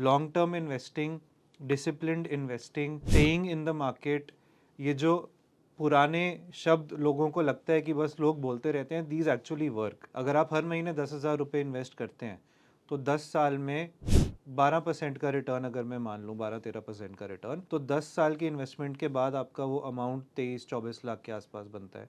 Long term investing, disciplined investing, staying in the market, ये जो पुराने शब्द लोगों को लगता है कि बस लोग बोलते रहते हैं, दीज एक्चुअली वर्क। अगर आप हर महीने 10,000 रुपये इन्वेस्ट करते हैं तो 10 साल में 12% का रिटर्न, अगर मैं मान लूँ 12-13% का रिटर्न, तो 10 साल की इन्वेस्टमेंट के बाद आपका वो अमाउंट 23-24 लाख के आसपास बनता है।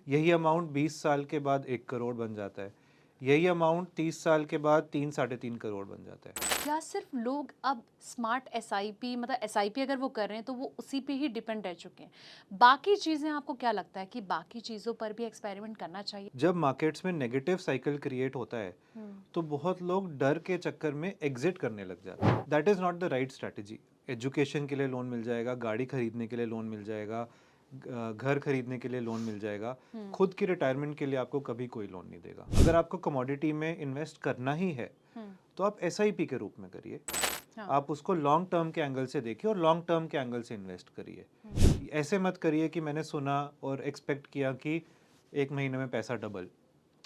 यही अमाउंट 20 साल के बाद 1 करोड़ बन जाता है। यही अमाउंट 30 साल के बाद 3-3.5 करोड़ बन जाता है। क्या सिर्फ लोग अब स्मार्ट एसआईपी मतलब एसआईपी अगर वो कर रहे हैं तो वो उसी पे ही डिपेंड रह चुके हैं? बाकी चीज़ें आपको क्या लगता है कि बाकी चीज़ों पर भी एक्सपेरिमेंट करना चाहिए? जब मार्केट्स में नेगेटिव साइकिल क्रिएट होता है तो बहुत लोग डर के चक्कर में एग्जिट करने लग जाते हैं। That is not the right strategy. Education के लिए लोन मिल जाएगा, गाड़ी खरीदने के लिए लोन मिल जाएगा, घर खरीदने के लिए लोन मिल जाएगा, खुद की रिटायरमेंट के लिए आपको कभी कोई लोन नहीं देगा। अगर आपको कमोडिटी में इन्वेस्ट करना ही है तो आप एसआईपी के रूप में करिए। हाँ। आप उसको लॉन्ग टर्म के एंगल से देखिए और लॉन्ग टर्म के एंगल से इन्वेस्ट करिए। ऐसे मत करिए कि मैंने सुना और एक्सपेक्ट किया कि एक महीने में पैसा डबल।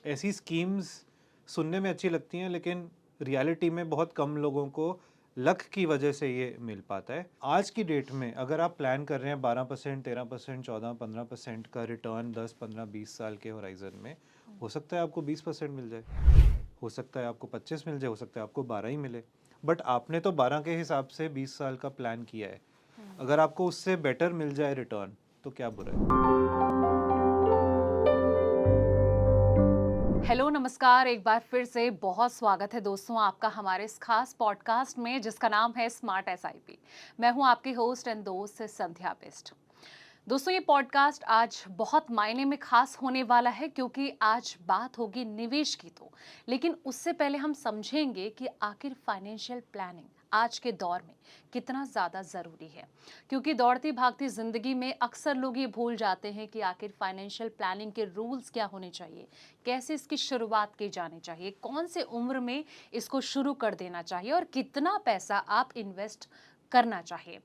ऐसी स्कीम्स सुनने में अच्छी लगती हैं लेकिन रियलिटी में बहुत कम लोगों को लक की वजह से ये मिल पाता है। आज की डेट में अगर आप प्लान कर रहे हैं 12%, 13%, 14-15% का रिटर्न 10, 15, 20 साल के होराइजन में, हो सकता है आपको 20% मिल जाए, हो सकता है आपको 25 मिल जाए, हो सकता है आपको 12 ही मिले। बट आपने तो 12 के हिसाब से 20 साल का प्लान किया है। अगर आपको उससे बेटर मिल जाए रिटर्न तो क्या बुरा है। हेलो नमस्कार, एक बार फिर से बहुत स्वागत है दोस्तों आपका हमारे इस खास पॉडकास्ट में जिसका नाम है स्मार्ट एसआईपी। मैं हूं आपकी होस्ट एंड दोस्त संध्या बेस्ट। दोस्तों ये पॉडकास्ट आज बहुत मायने में खास होने वाला है क्योंकि आज बात होगी निवेश की तो, लेकिन उससे पहले हम समझेंगे कि आखिर फाइनेंशियल प्लानिंग आज के दौर में कितना ज़्यादा ज़रूरी है। क्योंकि दौड़ती भागती ज़िंदगी में अक्सर लोग ये भूल जाते हैं कि आखिर फाइनेंशियल प्लानिंग के रूल्स क्या होने चाहिए, कैसे इसकी शुरुआत की जानी चाहिए, कौन से उम्र में इसको शुरू कर देना चाहिए और कितना पैसा आप इन्वेस्ट करना चाहिए।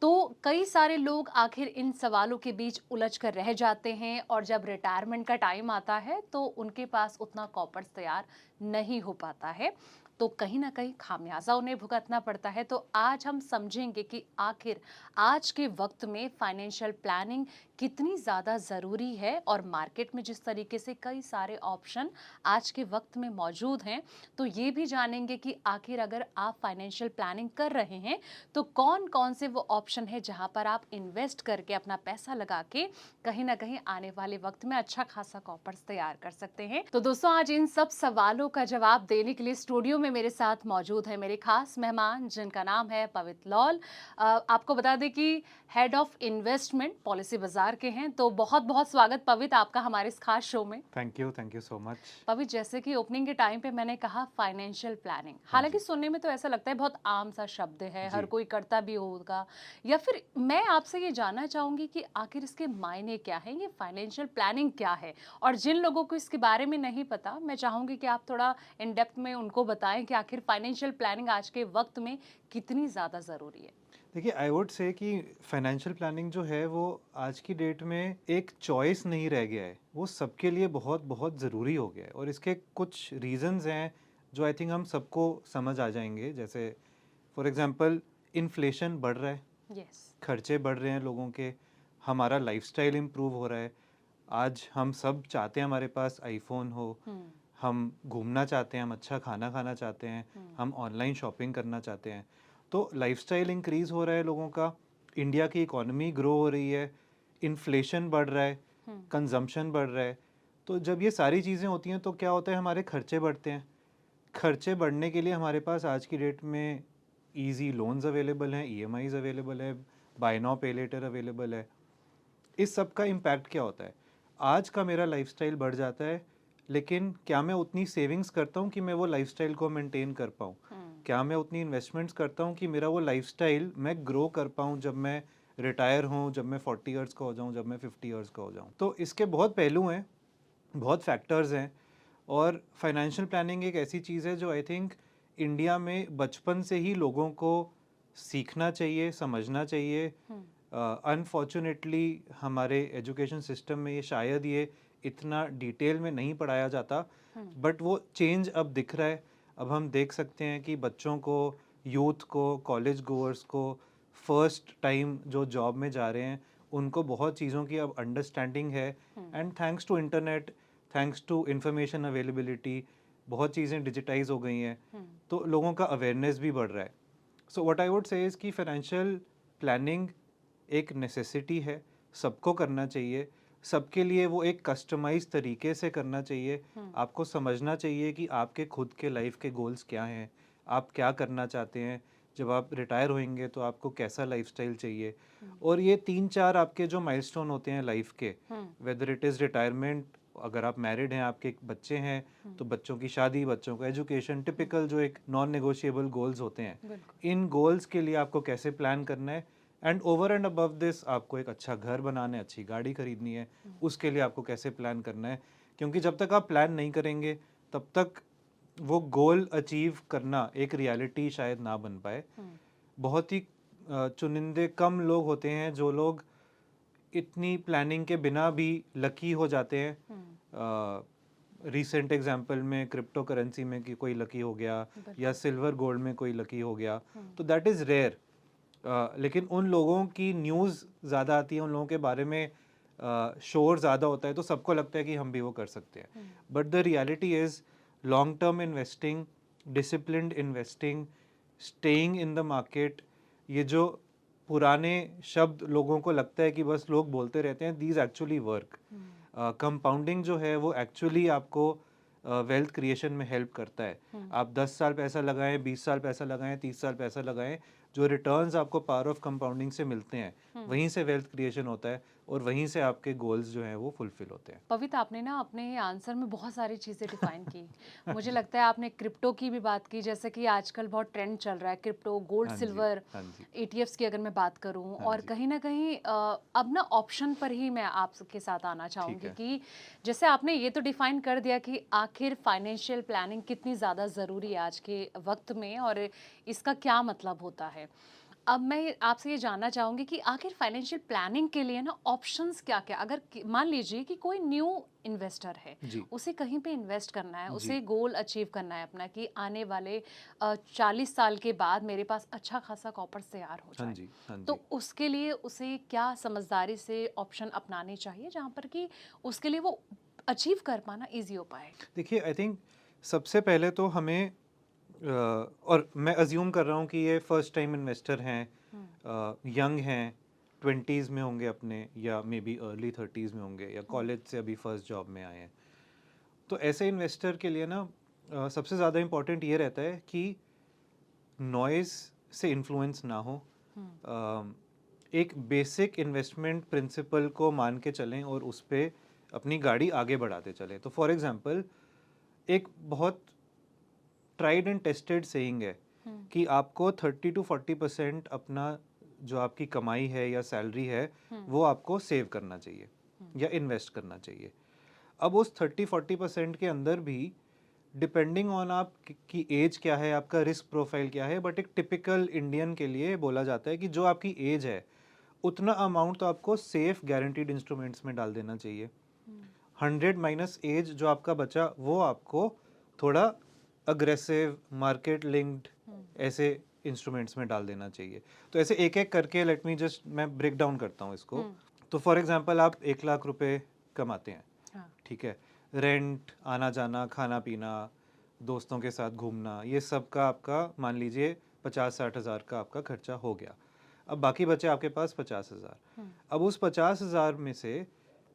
तो कई सारे लोग आखिर इन सवालों के बीच उलझ कर रह जाते हैं और जब रिटायरमेंट का टाइम आता है तो उनके पास उतना कॉपर्स तैयार नहीं हो पाता है, तो कहीं ना कहीं खामियाजा उन्हें भुगतना पड़ता है। तो आज हम समझेंगे कि आखिर आज के वक्त में फाइनेंशियल प्लानिंग कितनी ज़्यादा ज़रूरी है और मार्केट में जिस तरीके से कई सारे ऑप्शन आज के वक्त में मौजूद हैं, तो ये भी जानेंगे कि आखिर अगर आप फाइनेंशियल प्लानिंग कर रहे हैं तो कौन कौन से वो ऑप्शन है जहां पर आप इन्वेस्ट करके अपना पैसा लगा के कहीं ना कहीं आने वाले वक्त में अच्छा खासा कॉपर्स तैयार कर सकते हैं। तो दोस्तों आज इन सब सवालों का जवाब देने के लिए स्टूडियो में मेरे साथ मौजूद है मेरे खास मेहमान जिनका नाम है पवित्र लॉल। आपको बता दें कि हेड ऑफ इन्वेस्टमेंट पॉलिसी बाजार के हैं। तो बहुत बहुत स्वागत पवित्र आपका हमारे इस खास शो में। Thank you so much. पवित्र जैसे कि ओपनिंग के टाइम पे मैंने कहा फाइनेंशियल प्लानिंग, हाँ हालांकि जी। सुनने में तो ऐसा लगता है बहुत आम सा शब्द है, हर जी। कोई करता भी होगा, या फिर मैं आपसे ये जानना चाहूंगी कि आखिर इसके मायने क्या है, ये फाइनेंशियल प्लानिंग क्या है। और जिन लोगों को इसके बारे में नहीं पता, मैं चाहूंगी कि आप थोड़ा इन डेप्थ में उनको बताएं कि आखिर फाइनेंशियल प्लानिंग आज के वक्त में कितनी ज़्यादा ज़रूरी है। देखिए, आई वुड से कि फाइनेंशियल प्लानिंग जो है वो आज की डेट में एक चॉइस नहीं रह गया है, वो सबके लिए बहुत बहुत ज़रूरी हो गया है। और इसके कुछ रीजंस हैं जो आई थिंक हम सबको समझ आ जाएंगे। जैसे फॉर एग्जांपल, इन्फ्लेशन बढ़ रहा है, यस। खर्चे बढ़ रहे हैं लोगों के, हमारा लाइफस्टाइल इम्प्रूव हो रहा है। आज हम सब चाहते हैं हमारे पास आईफोन हो, हम घूमना चाहते हैं, हम अच्छा खाना खाना चाहते हैं, हम ऑनलाइन शॉपिंग करना चाहते हैं। तो लाइफस्टाइल इंक्रीज़ हो रहा है लोगों का, इंडिया की इकोनॉमी ग्रो हो रही है, इन्फ्लेशन बढ़ रहा है, कंजम्पशन बढ़ रहा है। तो जब ये सारी चीज़ें होती हैं तो क्या होता है, हमारे खर्चे बढ़ते हैं। खर्चे बढ़ने के लिए हमारे पास आज की डेट में इजी लोन्स अवेलेबल हैं, ईएमआईज अवेलेबल है, बाय नाउ पे लेटर अवेलेबल है। इस सब का इम्पैक्ट क्या होता है, आज का मेरा लाइफस्टाइल बढ़ जाता है, लेकिन क्या मैं उतनी सेविंग्स करता हूँ कि मैं वो लाइफस्टाइल को मेंटेन कर पाऊँ? क्या मैं उतनी इन्वेस्टमेंट्स करता हूँ कि मेरा वो लाइफस्टाइल मैं ग्रो कर पाऊँ जब मैं रिटायर हूँ, जब मैं 40 ईयर्स का हो जाऊँ, जब मैं 50 ईयर्स का हो जाऊँ? तो इसके बहुत पहलू हैं, बहुत फैक्टर्स हैं। और फाइनेंशियल प्लानिंग एक ऐसी चीज़ है जो आई थिंक इंडिया में बचपन से ही लोगों को सीखना चाहिए, समझना चाहिए। अनफॉर्चुनेटली हमारे एजुकेशन सिस्टम में ये शायद ये इतना डिटेल में नहीं पढ़ाया जाता, बट वो चेंज अब दिख रहा है। अब हम देख सकते हैं कि बच्चों को यूथ को, कॉलेज गोअर्स को, फर्स्ट टाइम जो जॉब में जा रहे हैं, उनको बहुत चीज़ों की अब अंडरस्टैंडिंग है। And thanks to internet, thanks to information availability, बहुत चीज़ें डिजिटाइज हो गई हैं, तो लोगों का अवेयरनेस भी बढ़ रहा है। So what I would say is कि फाइनेंशियल प्लानिंग एक नेसेसिटी है, सबको करना चाहिए। सबके लिए वो एक कस्टमाइज तरीके से करना चाहिए। आपको समझना चाहिए कि आपके खुद के लाइफ के गोल्स क्या हैं, आप क्या करना चाहते हैं, जब आप रिटायर होंगे तो आपको कैसा लाइफस्टाइल चाहिए। और ये 3-4 आपके जो माइलस्टोन होते हैं लाइफ के, वेदर इट इज़ रिटायरमेंट, अगर आप मैरिड हैं, आपके बच्चे हैं तो बच्चों की शादी, बच्चों का एजुकेशन, टिपिकल जो एक नॉन नेगोशिएबल गोल्स होते हैं, इन गोल्स के लिए आपको कैसे प्लान करना है। And over and above this आपको एक अच्छा घर बनाना है, अच्छी गाड़ी खरीदनी है, उसके लिए आपको कैसे प्लान करना है। क्योंकि जब तक आप प्लान नहीं करेंगे तब तक वो गोल अचीव करना एक रियलिटी शायद ना बन पाए। बहुत ही चुनिंदे कम लोग होते हैं जो लोग इतनी प्लानिंग के बिना भी लकी हो जाते हैं। रिसेंट एग्जांपल में क्रिप्टो करेंसी में कि कोई लकी हो गया, या सिल्वर गोल्ड में कोई लकी हो गया, तो दैट इज़ रेयर। लेकिन उन लोगों की न्यूज़ ज़्यादा आती है, उन लोगों के बारे में शोर ज़्यादा होता है, तो सबको लगता है कि हम भी वो कर सकते हैं। But the reality is long term investing, disciplined investing, staying in the market, ये जो पुराने शब्द लोगों को लगता है कि बस लोग बोलते रहते हैं, दीज एक्चुअली वर्क। कंपाउंडिंग जो है वो एक्चुअली आपको वेल्थ क्रिएशन में हेल्प करता है। आप 10 साल पैसा लगाएं, 20 साल पैसा लगाएं, 30 साल पैसा लगाएं, जो रिटर्न्स आपको पावर ऑफ कंपाउंडिंग से मिलते हैं, वहीं से वेल्थ क्रिएशन होता है और वहीं से आपके गोल्स जो हैं वो फुलफिल होते हैं। पवित, आपने ना अपने आंसर में बहुत सारी चीज़ें डिफाइन की। मुझे लगता है आपने क्रिप्टो की भी बात की, जैसे कि आजकल बहुत ट्रेंड चल रहा है क्रिप्टो, गोल्ड, हाँ जी, सिल्वर, हाँ जी, ईटीएफ्स की अगर मैं बात करूं, हाँ और जी, कहीं ना कहीं अब ना ऑप्शन पर ही मैं आपके साथ आना ठीक चाहूंगी है। कि जैसे आपने ये तो डिफाइन कर दिया कि आखिर फाइनेंशियल प्लानिंग कितनी ज़्यादा ज़रूरी है आज के वक्त में, और इसका क्या मतलब होता है। अब मैं आपसे ये जानना चाहूंगी कि आखिर फाइनेंशियल प्लानिंग के लिए ना ऑप्शंस क्या क्या, अगर मान लीजिए कि कोई न्यू इन्वेस्टर है, जी, उसे कहीं पे इन्वेस्ट करना है, जी, उसे गोल अचीव करना है अपना कि आने वाले 40 साल के बाद मेरे पास अच्छा खासा कॉपर्स तैयार हो हाँ जाए, जी, हाँ जी। तो उसके लिए उसे क्या समझदारी से ऑप्शन अपनाने चाहिए जहाँ पर कि उसके लिए वो अचीव कर पाना इजी हो पाए। देखिए, आई थिंक सबसे पहले तो हमें और मैं अज्यूम कर रहा हूँ कि ये फर्स्ट टाइम इन्वेस्टर हैं, यंग हैं, 20s में होंगे अपने, या मे बी अर्ली 30s में होंगे, या कॉलेज से अभी फर्स्ट जॉब में आए हैं। तो ऐसे इन्वेस्टर के लिए ना सबसे ज़्यादा इम्पोर्टेंट ये रहता है कि नॉइज़ से इन्फ्लुएंस ना हो। एक बेसिक इन्वेस्टमेंट प्रिंसिपल को मान के चलें और उस पर अपनी गाड़ी आगे बढ़ाते चलें। तो फॉर एग्जांपल, एक बहुत ट्राइड एंड टेस्टेड सेइंग है कि आपको 30-40% अपना जो आपकी कमाई है या सैलरी है वो आपको सेव करना चाहिए या इन्वेस्ट करना चाहिए। अब उस 30-40% के अंदर भी डिपेंडिंग ऑन आप की एज क्या है, आपका रिस्क प्रोफाइल क्या है, बट एक टिपिकल इंडियन के लिए बोला जाता है कि जो आपकी एज है उतना अमाउंट तो आपको सेफ गारंटीड इंस्ट्रूमेंट्स में डाल देना चाहिए। 100 माइनस एज जो आपका बचा वो आपको थोड़ा अग्रेसिव मार्केट लिंक्ड ऐसे इंस्ट्रूमेंट्स में डाल देना चाहिए। तो ऐसे एक एक करके लेट मी जस्ट मैं ब्रेक डाउन करता हूँ इसको। तो फॉर एग्जांपल, आप 1 लाख रुपए कमाते हैं, हाँ। ठीक है, रेंट, आना जाना, खाना पीना, दोस्तों के साथ घूमना, ये सब का आपका मान लीजिए 50-60 हज़ार का आपका खर्चा हो गया। अब बाकी बचे आपके पास 50 हज़ार। अब उस 50 हज़ार में से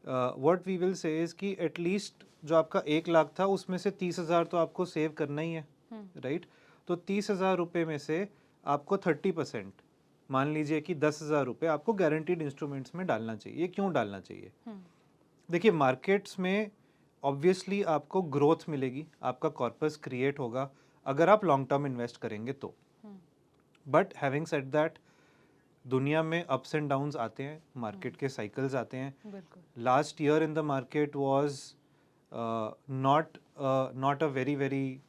what we will say is कि एटलीस्ट जो आपका 1 लाख था उसमें से 30 हज़ार तो आपको सेव करना ही है, राइट। तो 30 हज़ार रुपये में से आपको 30%, मान लीजिए कि 10 हज़ार रुपये आपको गारंटीड इंस्ट्रूमेंट्स में डालना चाहिए। क्यों डालना चाहिए? देखिए, मार्केट्स में ऑब्वियसली आपको ग्रोथ मिलेगी, आपका कॉर्पस क्रिएट होगा अगर आप लॉन्ग टर्म इन्वेस्ट करेंगे तो। बट हैविंग सेड दैट, दुनिया में अप्स एंड डाउन्स आते हैं, मार्केट के साइकिल्स आते हैं। बिल्कुल। Last year in the market was not a very very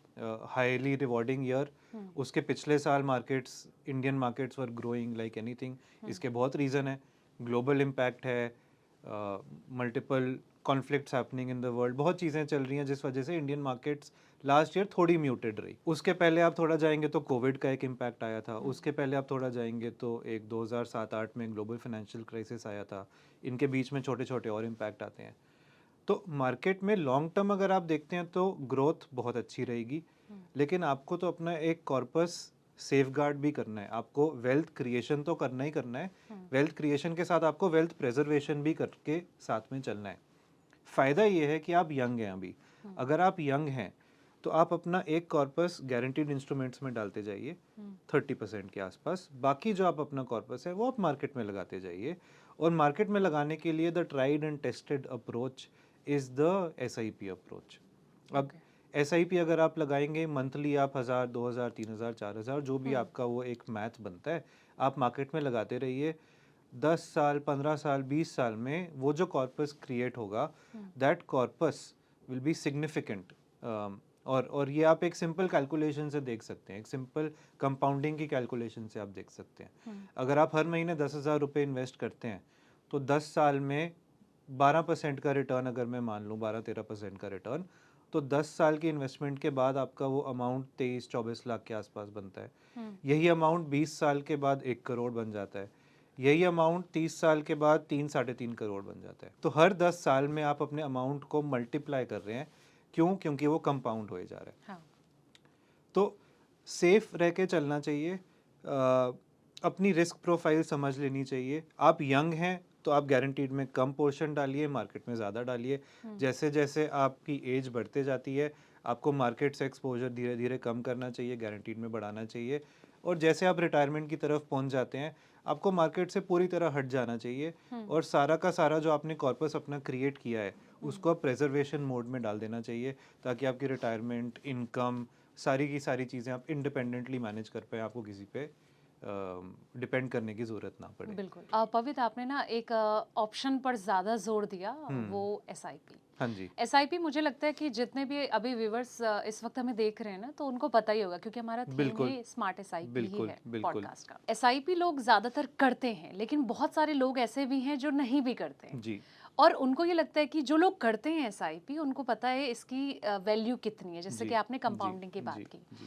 highly rewarding year. उसके पिछले साल markets, Indian markets were growing like anything. इसके बहुत रीज़न है, ग्लोबल इम्पैक्ट है, multiple conflicts happening in the world, बहुत चीज़ें चल रही हैं जिस वजह से इंडियन मार्केट्स लास्ट ईयर थोड़ी म्यूटेड रही। उसके पहले आप थोड़ा जाएंगे तो कोविड का एक इम्पैक्ट आया था, उसके पहले आप थोड़ा जाएंगे तो एक 2007-8 में ग्लोबल फाइनेंशियल क्राइसिस आया था, इनके बीच में छोटे छोटे और इम्पैक्ट आते हैं। तो मार्केट में लॉन्ग टर्म अगर आप देखते हैं तो ग्रोथ बहुत अच्छी रहेगी, लेकिन आपको तो अपना एक कॉर्पस सेफ गार्ड भी करना है, आपको वेल्थ क्रिएशन तो करना ही करना है, वेल्थ क्रिएशन के साथ आपको वेल्थ प्रेजर्वेशन भी करके साथ में चलना है। फ़ायदा ये है कि आप यंग हैं अभी, अगर आप यंग हैं तो आप अपना एक कॉर्पस गारंटीड इंस्ट्रूमेंट्स में डालते जाइए 30% के आसपास, बाकी जो आप अपना कॉर्पस है वो आप मार्केट में लगाते जाइए। और मार्केट में लगाने के लिए the tried and tested approach is the SIP approach. अब SIP अगर आप लगाएंगे मंथली, आप 1000, 2000, 3000, 4000 जो भी आपका वो एक मैथ बनता है, आप मार्केट में लगाते रहिए। 10 साल, 15 साल, 20 साल में वो जो कॉर्पस क्रिएट होगा, that corpus will be significant. और ये आप एक सिंपल कैलकुलेशन से देख सकते हैं, एक सिंपल कंपाउंडिंग की कैलकुलेशन से आप देख सकते हैं। अगर आप हर महीने 10,000 रुपये इन्वेस्ट करते हैं तो 10 साल में 12% का रिटर्न, अगर मैं मान लूँ 12-13% का रिटर्न, तो 10 साल की इन्वेस्टमेंट के बाद आपका वो अमाउंट 23-24 लाख के आसपास बनता है। यही अमाउंट 20 साल के बाद 1 करोड़ बन जाता है। यही अमाउंट 30 साल के बाद 3-3.5 करोड़ बन जाता है। तो हर 10 साल में आप अपने अमाउंट को मल्टीप्लाई कर रहे हैं। क्यों? क्योंकि वो कंपाउंड होए जा रहा है। हाँ। तो सेफ रह के चलना चाहिए, अपनी रिस्क प्रोफाइल समझ लेनी चाहिए। आप यंग हैं तो आप गारंटीड में कम पोर्शन डालिए, मार्केट में ज़्यादा डालिए। जैसे जैसे आपकी एज बढ़ते जाती है आपको मार्केट से एक्सपोजर धीरे धीरे कम करना चाहिए, गारंटीड में बढ़ाना चाहिए। और जैसे आप रिटायरमेंट की तरफ पहुंच जाते हैं आपको मार्केट से पूरी तरह हट जाना चाहिए, और सारा का सारा जो आपने कॉर्पस अपना क्रिएट किया है उसको आप प्रेजर्वेशन मोड में डाल देना चाहिए, ताकि आपकी रिटायरमेंट, इनकम, सारी की सारी चीज़ें आप इंडिपेंडेंटली मैनेज कर पाए, आपको किसी पे डिपेंड करने की ज़रूरत ना पड़े। बिल्कुल। पवित्र, आपने ना एक ऑप्शन पर ज़्यादा जोर दिया, वो SIP। हाँ जी, SIP मुझे लगता है कि जितने भी अभी व्यूवर्स इस वक्त हमें देख रहे हैं ना, तो उनको पता ही होगा, क्योंकि हमारा थीम बिल्कुल ही स्मार्ट SIP ही बिल्कुल है बिल्कुल। पॉडकास्ट का। SIP लोग ज़्यादातर करते हैं, लेकिन बहुत सारे लोग ऐसे भी हैं जो नहीं भी करते हैं, जी और उनको ये लगता है कि जो लोग करते हैं SIP उनको पता है इसकी वैल्यू कितनी है, जैसे जी कि आपने जी कंपाउंडिंग की बात जी की। जी।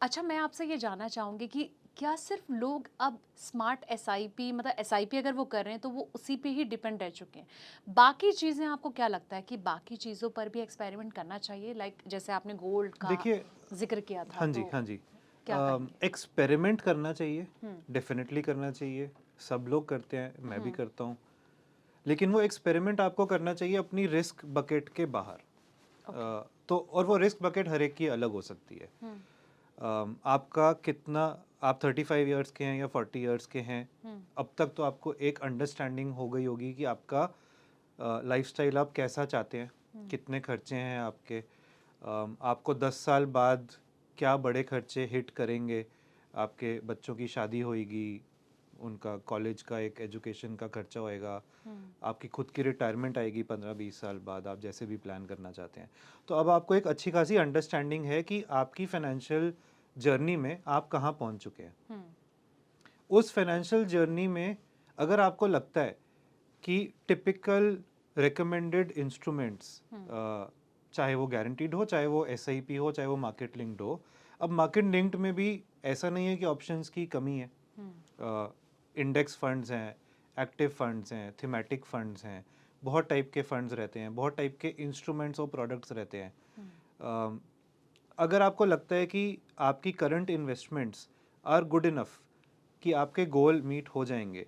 अच्छा, मैं आपसे ये जानना चाहूँगी कि क्या सिर्फ लोग अब स्मार्ट SIP, मतलब SIP अगर वो कर रहे हैं तो वो उसी पे ही डिपेंड रह चुके हैं, बाकी चीज़ें आपको क्या लगता है कि बाकी चीज़ों पर भी एक्सपेरिमेंट करना चाहिए? लाइक जैसे आपने गोल्ड का देखिए, जिक्र किया था, हाँ जी तो हाँ जी, क्या कहेंगे? एक्सपेरिमेंट करना चाहिए, डेफिनेटली करना चाहिए। सब लोग करते हैं, मैं भी करता हूँ, लेकिन वो एक्सपेरिमेंट आपको करना चाहिए अपनी रिस्क बकेट के बाहर। तो और वो रिस्क बकेट हर एक की अलग हो सकती है। आपका कितना, आप 35 इयर्स के हैं या 40 इयर्स के हैं, अब तक तो आपको एक अंडरस्टैंडिंग हो गई होगी कि आपका लाइफस्टाइल आप कैसा चाहते हैं, कितने खर्चे हैं आपके, आपको 10 साल बाद क्या बड़े खर्चे हिट करेंगे। आपके बच्चों की शादी होएगी, उनका कॉलेज का एक एजुकेशन का खर्चा होएगा, आपकी खुद की रिटायरमेंट आएगी 15-20 साल बाद, आप जैसे भी प्लान करना चाहते हैं। तो अब आपको एक अच्छी खासी अंडरस्टैंडिंग है कि आपकी फाइनेंशियल जर्नी में आप कहाँ पहुँच चुके हैं। उस फाइनेंशियल जर्नी में अगर आपको लगता है कि टिपिकल रिकमेंडेड इंस्ट्रूमेंट्स, चाहे वो गारंटीड हो, चाहे वो SIP हो, चाहे वो मार्केट लिंक्ड हो, अब मार्केट लिंक्ड में भी ऐसा नहीं है कि ऑप्शंस की कमी है। इंडेक्स फंड्स हैं, एक्टिव फंड्स हैं, थीमेटिक फंड्स हैं, बहुत टाइप के फंड्स रहते हैं, बहुत टाइप के इंस्ट्रूमेंट्स और प्रोडक्ट्स रहते हैं। अगर आपको लगता है कि आपकी current investments are good enough कि आपके गोल मीट हो जाएंगे,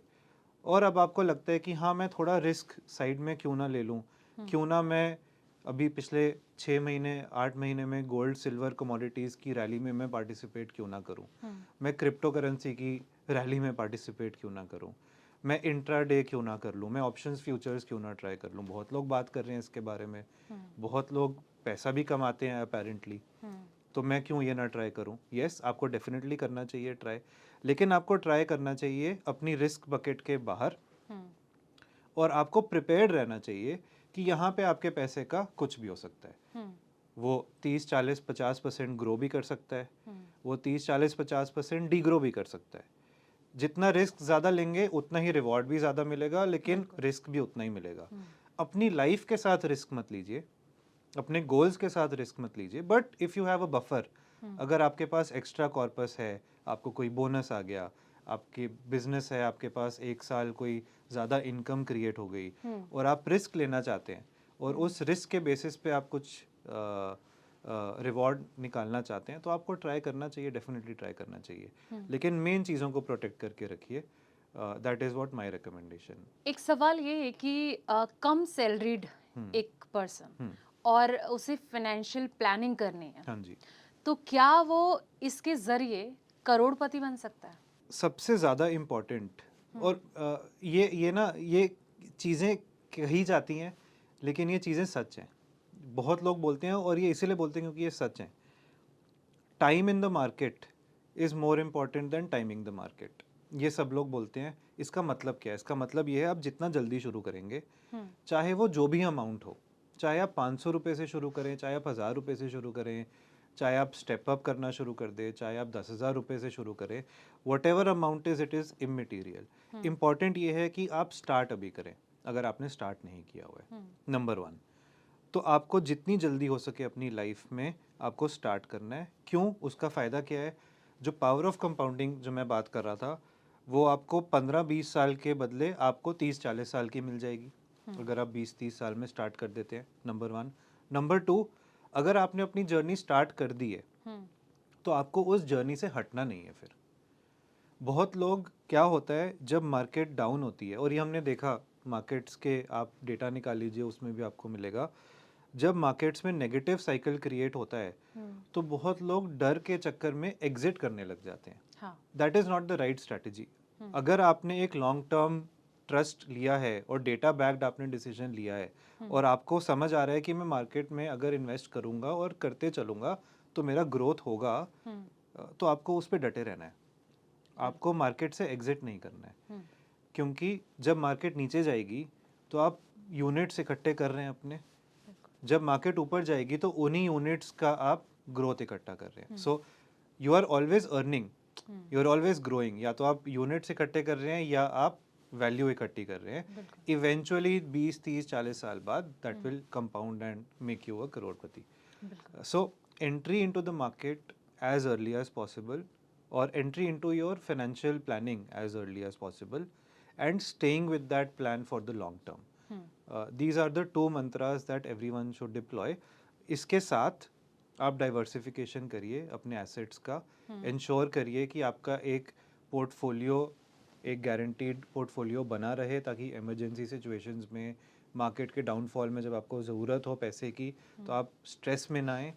और अब आपको लगता है कि हाँ मैं थोड़ा रिस्क साइड में क्यों ना ले लूँ, क्यों ना मैं अभी पिछले 6 महीने 8 महीने में गोल्ड सिल्वर कमोडिटीज़ की रैली में मैं पार्टिसिपेट क्यों ना करूँ, मैं क्रिप्टो करेंसी की रैली में पार्टिसिपेट क्यों ना करूँ, मैं इंट्रा डे क्यों ना कर लूँ, मैं ऑप्शंस फ्यूचर्स क्यों ना ट्राई कर लूँ। बहुत लोग बात कर रहे हैं इसके बारे में, बहुत लोग पैसा भी कमाते हैं अपेरेंटली, तो मैं क्यों ये ना ट्राई करूं। यस, आपको डेफिनेटली करना चाहिए ट्राई, लेकिन आपको ट्राई करना चाहिए अपनी रिस्क बकेट के बाहर, और आपको प्रिपेयर्ड रहना चाहिए कि यहाँ पे आपके पैसे का कुछ भी हो सकता है। वो 30-40-50% ग्रो भी कर सकता है, वो 30-40-50% डी ग्रो भी कर सकता है। जितना रिस्क ज़्यादा लेंगे उतना ही रिवॉर्ड भी ज़्यादा मिलेगा, लेकिन रिस्क भी उतना ही मिलेगा। अपनी लाइफ के साथ रिस्क मत लीजिए, अपने गोल्स के साथ रिस्क मत लीजिए, but if you have a buffer, अगर आपके पास एक्स्ट्रा कॉर्पस है, आपको कोई बोनस आ गया, आपके बिजनेस है, आपके पास एक साल कोई ज़्यादा इनकम क्रिएट हो गई और आप रिस्क लेना चाहते हैं और उस रिस्क के बेसिस पे आप कुछ रिवॉर्ड निकालना चाहते हैं, तो आपको ट्राई करना चाहिए, डेफिनेटली ट्राई करना चाहिए, लेकिन मेन चीज़ों को प्रोटेक्ट करके रखिए। That is what my recommendation. एक सवाल ये है कि कम सैलरीड एक पर्सन और उसे फाइनेंशियल प्लानिंग करनी है, हाँ जी। तो क्या वो इसके जरिए करोड़पति बन सकता है? सबसे ज़्यादा इम्पोर्टेंट, और ये चीज़ें कही जाती हैं, लेकिन ये चीज़ें सच हैं। बहुत लोग बोलते हैं और ये इसीलिए बोलते हैं क्योंकि ये सच हैं। Time in the market is more important than timing the market. ये सब लोग बोलते हैं। इसका मतलब क्या है? इसका मतलब ये है, आप जितना जल्दी शुरू करेंगे, चाहे वो जो भी अमाउंट हो, चाहे आप 500 रुपये से शुरू करें, चाहे आप 1000 रुपये से शुरू करें, चाहे आप स्टेप अप करना शुरू कर दें, चाहे आप 10,000 रुपये से शुरू करें, what ever amount is, it is immaterial. Important ये है कि आप स्टार्ट अभी करें, अगर आपने स्टार्ट नहीं किया हुआ है। नंबर 1, तो आपको जितनी जल्दी हो सके अपनी लाइफ में आपको स्टार्ट करना है। क्यों? उसका फ़ायदा क्या है? जो पावर ऑफ कंपाउंडिंग जो मैं बात कर रहा था, वो आपको 15-20 साल के बदले आपको 30-40 साल की मिल जाएगी, अगर आप 20-30 साल में स्टार्ट कर देते हैं। नंबर 1। नंबर 2, अगर आपने अपनी जर्नी स्टार्ट कर दी है, तो आपको उस जर्नी से हटना नहीं है फिर। बहुत लोग, क्या होता है जब मार्केट डाउन होती है, और ये हमने देखा, मार्केट्स के आप डेटा निकाल लीजिए, उसमें भी आपको मिलेगा, जब मार्केट्स में नेगेटिव साइकिल क्रिएट होता है, तो बहुत लोग डर के चक्कर में एग्जिट करने लग जाते हैं। That is not the right strategy. अगर आपने एक लॉन्ग टर्म ट्रस्ट लिया है और डेटा बैक्ड आपने डिसीजन लिया है, और आपको समझ आ रहा है कि मैं मार्केट में अगर इन्वेस्ट करूंगा और करते चलूंगा तो मेरा ग्रोथ होगा, तो आपको उस पर डटे रहना है। आपको मार्केट से एग्जिट नहीं करना है, क्योंकि जब मार्केट नीचे जाएगी तो आप यूनिट्स इकट्ठे कर रहे हैं अपने, जब मार्केट ऊपर जाएगी तो उन्हीं यूनिट्स का आप ग्रोथ इकट्ठा कर रहे हैं। So you are always earning, you are always growing. या तो आप यूनिट्स इकट्ठे कर रहे हैं या आप वैल्यू इकट्ठी कर रहे हैं। इवेंचुअली 20-30-40 साल बाद that will compound and make you a करोड़पति। So entry into the market as early as possible, or entry into your financial planning as early as possible, and staying with that plan for the long term. These are the two mantras that everyone should deploy. इसके साथ आप diversification करिए अपने assets का, ensure करिए कि आपका एक पोर्टफोलियो, एक गारंटीड पोर्टफोलियो बना रहे, ताकि इमरजेंसी सिचुएशंस में, मार्केट के डाउनफॉल में जब आपको ज़रूरत हो पैसे की, तो आप स्ट्रेस में ना आए,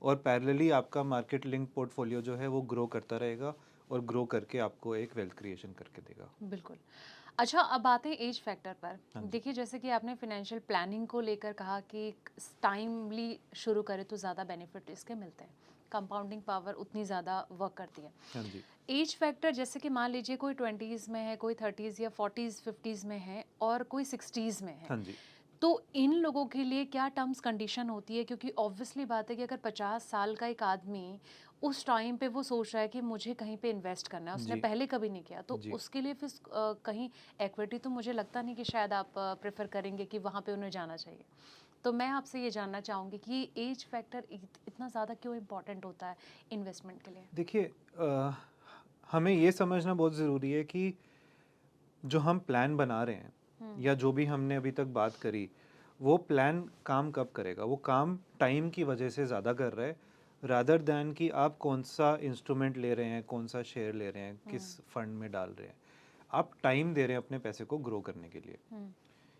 और पैरेलली आपका मार्केट लिंक पोर्टफोलियो जो है वो ग्रो करता रहेगा, और ग्रो करके आपको एक वेल्थ क्रिएशन करके देगा। बिल्कुल। अच्छा, अब आते हैं एज फैक्टर पर। हाँ जी। देखिए, जैसे कि आपने फाइनेंशियल प्लानिंग को लेकर कहा कि टाइमली शुरू करें तो ज़्यादा बेनिफिट इसके मिलते हैं, कंपाउंडिंग पावर उतनी ज़्यादा वर्क करती है। हाँ जी। एज फैक्टर, जैसे कि मान लीजिए कोई 20s में है, कोई 30s या 40s 50s में है, और कोई 60s में है, हाँ जी। तो इन लोगों के लिए क्या टर्म्स कंडीशन होती है? क्योंकि ऑब्वियसली बात है कि अगर 50 साल का एक आदमी उस टाइम पे वो सोच रहा है कि मुझे कहीं पे इन्वेस्ट करना है, उसने जी। पहले कभी नहीं किया, तो जी। उसके लिए फिर कहीं इक्विटी तो मुझे लगता नहीं कि शायद आप प्रेफर करेंगे कि वहाँ पे उन्हें जाना चाहिए। तो मैं आपसे ये जानना चाहूँगी कि एज फैक्टर इतना ज़्यादा क्यों इम्पोर्टेंट होता है इन्वेस्टमेंट के लिए? देखिए, हमें ये समझना बहुत ज़रूरी है कि जो हम प्लान बना रहे हैं, या जो भी हमने अभी तक बात करी, वो प्लान काम कब करेगा? वो काम टाइम की वजह से ज़्यादा कर रहा है, रादर दैन कि आप कौन सा इंस्ट्रूमेंट ले रहे हैं, कौन सा शेयर ले रहे हैं, किस फंड में डाल रहे हैं। आप टाइम दे रहे हैं अपने पैसे को ग्रो करने के लिए।